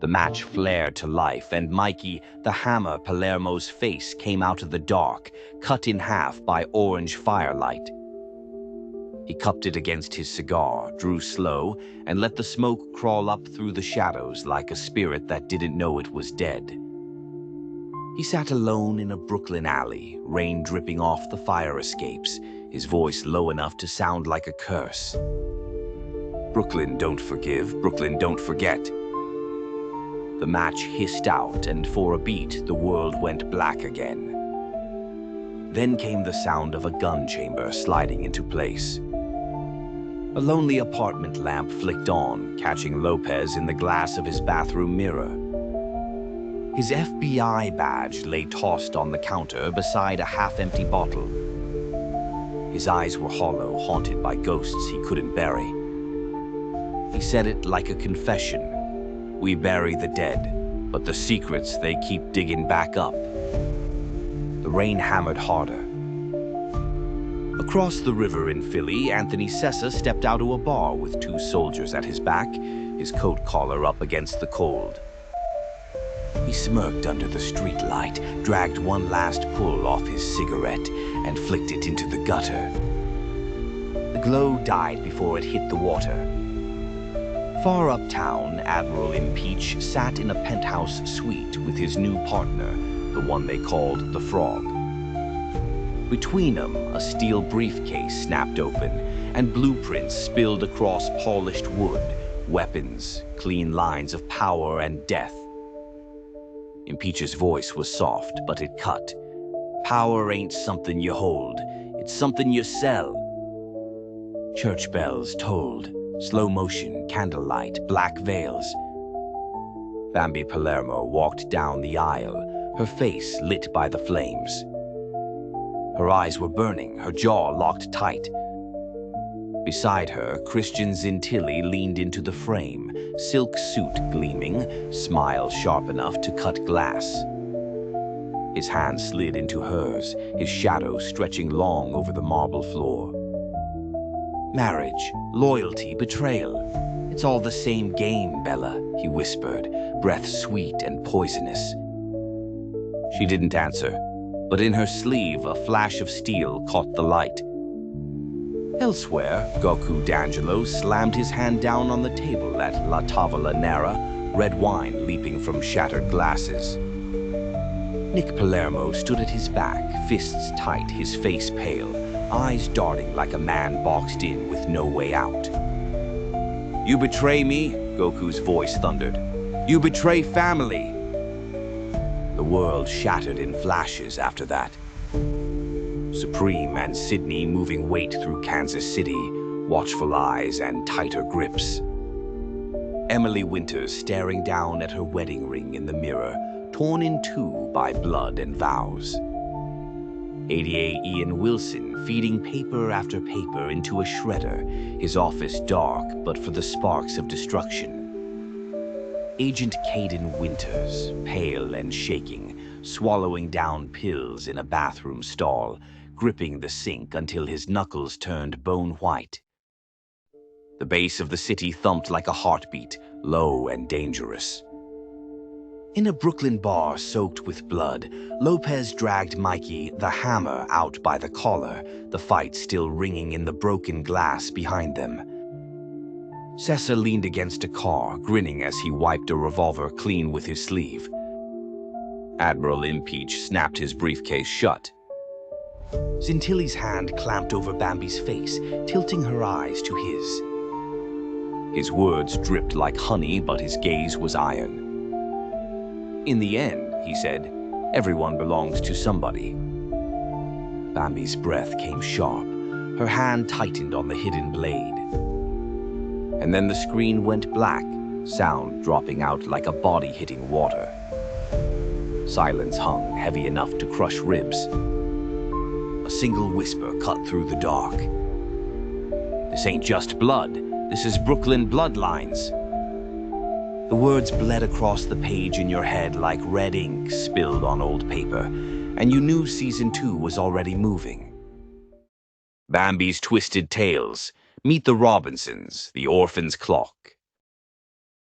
The match flared to life, and Mikey, the hammer Palermo's face, came out of the dark, cut in half by orange firelight. He cupped it against his cigar, drew slow, and let the smoke crawl up through the shadows like a spirit that didn't know it was dead. He sat alone in a Brooklyn alley, rain dripping off the fire escapes, his voice low enough to sound like a curse. Brooklyn don't forgive, Brooklyn don't forget. The match hissed out, and for a beat, the world went black again. Then came the sound of a gun chamber sliding into place. A lonely apartment lamp flicked on, catching Lopez in the glass of his bathroom mirror. His FBI badge lay tossed on the counter beside a half-empty bottle. His eyes were hollow, haunted by ghosts he couldn't bury. He said it like a confession. We bury the dead, but the secrets they keep digging back up. The rain hammered harder. Across the river in Philly, Anthony Sessa stepped out of a bar with 2 soldiers at his back, his coat collar up against the cold. He smirked under the streetlight, dragged one last pull off his cigarette, and flicked it into the gutter. The glow died before it hit the water. Far uptown, Admiral Impeach sat in a penthouse suite with his new partner, the one they called the Frog. Between them, a steel briefcase snapped open, and blueprints spilled across polished wood, weapons, clean lines of power and death. Impeach's voice was soft, but it cut. Power ain't something you hold, it's something you sell. Church bells tolled, slow motion, candlelight, black veils. Bambi Palermo walked down the aisle, her face lit by the flames. Her eyes were burning, her jaw locked tight. Beside her, Christian Zintilli leaned into the frame, silk suit gleaming, smile sharp enough to cut glass. His hand slid into hers, his shadow stretching long over the marble floor. Marriage, loyalty, betrayal. It's all the same game, Bella, he whispered, breath sweet and poisonous. She didn't answer, but in her sleeve a flash of steel caught the light. Elsewhere, Goku D'Angelo slammed his hand down on the table at La Tavola Nera, red wine leaping from shattered glasses. Nick Palermo stood at his back, fists tight, his face pale, eyes darting like a man boxed in with no way out. You betray me, Goku's voice thundered. You betray family. The world shattered in flashes after that. Supreme and Sydney moving weight through Kansas City, watchful eyes and tighter grips. Emily Winters staring down at her wedding ring in the mirror, torn in two by blood and vows. ADA Ian Wilson feeding paper after paper into a shredder, his office dark but for the sparks of destruction. Agent Caden Winters, pale and shaking, swallowing down pills in a bathroom stall, gripping the sink until his knuckles turned bone white. The base of the city thumped like a heartbeat, low and dangerous. In a Brooklyn bar soaked with blood, Lopez dragged Mikey, the hammer, out by the collar, the fight still ringing in the broken glass behind them. Sessa leaned against a car, grinning as he wiped a revolver clean with his sleeve. Admiral Impeach snapped his briefcase shut. Zintilli's hand clamped over Bambi's face, tilting her eyes to his. His words dripped like honey, but his gaze was iron. In the end, he said, everyone belongs to somebody. Bambi's breath came sharp. Her hand tightened on the hidden blade. And then the screen went black, sound dropping out like a body hitting water. Silence hung, heavy enough to crush ribs. A single whisper cut through the dark. This ain't just blood. This is Brooklyn bloodlines. The words bled across the page in your head like red ink spilled on old paper, and you knew season 2 was already moving. Bambi's Twisted Tales. Meet the Robinsons, the Orphan's Clock.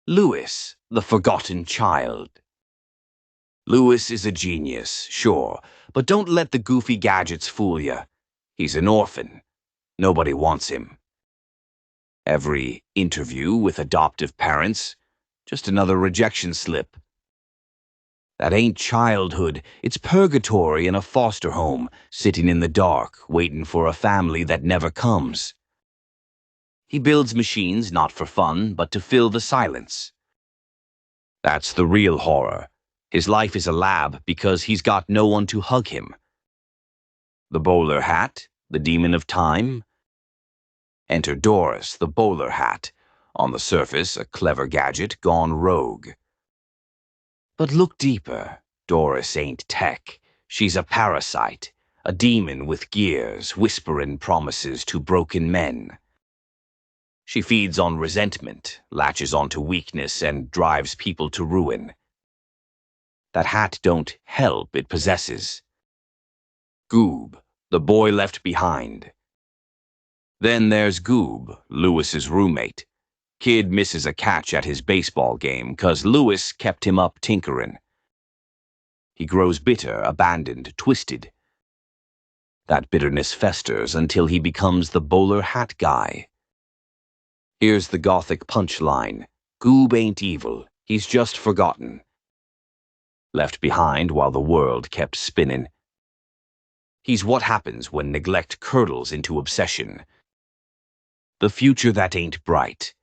Louis, the forgotten child. Louis is a genius, sure, but don't let the goofy gadgets fool you. He's an orphan. Nobody wants him. Every interview with adoptive parents, just another rejection slip. That ain't childhood, it's purgatory in a foster home, sitting in the dark, waiting for a family that never comes. He builds machines not for fun, but to fill the silence. That's the real horror. His life is a lab because he's got no one to hug him. The bowler hat, the demon of time. Enter Doris, the bowler hat. On the surface, a clever gadget gone rogue. But look deeper. Doris ain't tech. She's a parasite, a demon with gears, whispering promises to broken men. She feeds on resentment, latches onto weakness, and drives people to ruin. That hat don't help, it possesses. Goob, the boy left behind. Then there's Goob, Louis's roommate. Kid misses a catch at his baseball game 'cause Louis kept him up tinkering. He grows bitter, abandoned, twisted. That bitterness festers until he becomes the bowler hat guy. Here's the gothic punchline. Goob ain't evil, he's just forgotten. Left behind while the world kept spinning. He's what happens when neglect curdles into obsession. The future that ain't bright.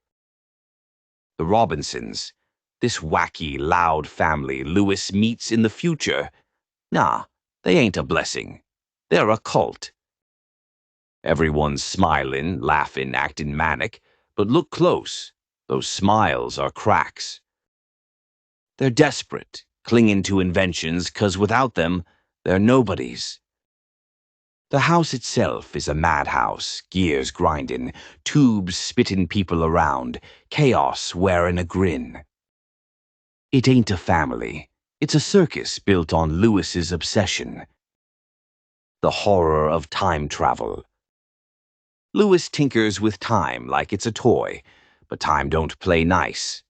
The Robinsons, this wacky, loud family Louis meets in the future. Nah, they ain't a blessing. They're a cult. Everyone's smiling, laughing, acting manic, but look close. Those smiles are cracks. They're desperate, clinging to inventions 'cause without them, they're nobodies. The house itself is a madhouse, gears grinding, tubes spitting people around, chaos wearing a grin. It ain't a family. It's a circus built on Louis's obsession. The horror of time travel. Louis tinkers with time like it's a toy, but time don't play nice.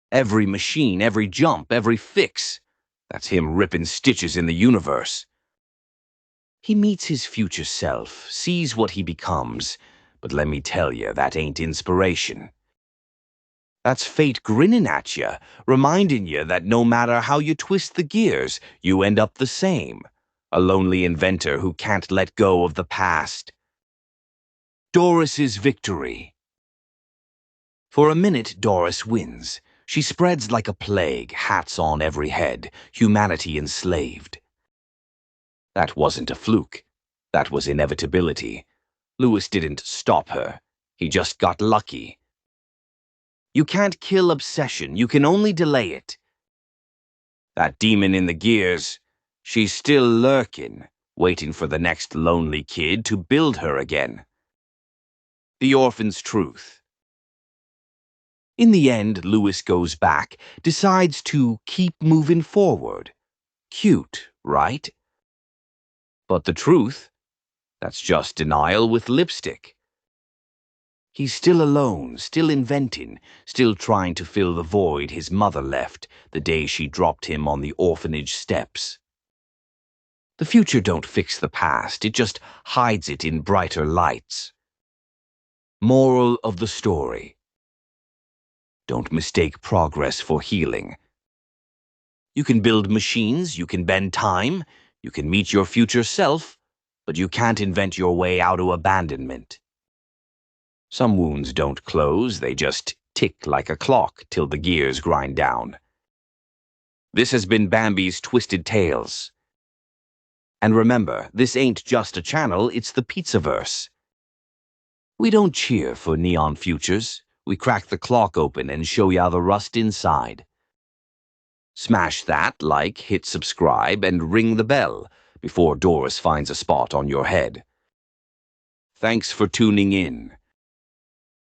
Every machine, every jump, every fix. That's him ripping stitches in the universe. He meets his future self, sees what he becomes, but let me tell you, that ain't inspiration. That's fate grinning at you, reminding you that no matter how you twist the gears, you end up the same. A lonely inventor who can't let go of the past. Doris's victory. For a minute, Doris wins. She spreads like a plague, hats on every head, humanity enslaved. That wasn't a fluke. That was inevitability. Louis didn't stop her. He just got lucky. You can't kill obsession, you can only delay it. That demon in the gears, she's still lurking, waiting for the next lonely kid to build her again. The orphan's truth. In the end, Louis goes back, decides to keep moving forward. Cute, right? But the truth? That's just denial with lipstick. He's still alone, still inventing, still trying to fill the void his mother left the day she dropped him on the orphanage steps. The future don't fix the past, it just hides it in brighter lights. Moral of the story. Don't mistake progress for healing. You can build machines, you can bend time, you can meet your future self, but you can't invent your way out of abandonment. Some wounds don't close, they just tick like a clock till the gears grind down. This has been Bambi's Twisted Tales. And remember, this ain't just a channel, it's the Pizzaverse. We don't cheer for neon futures. We crack the clock open and show ya the rust inside. Smash that, like, hit subscribe, and ring the bell before Doris finds a spot on your head. Thanks for tuning in.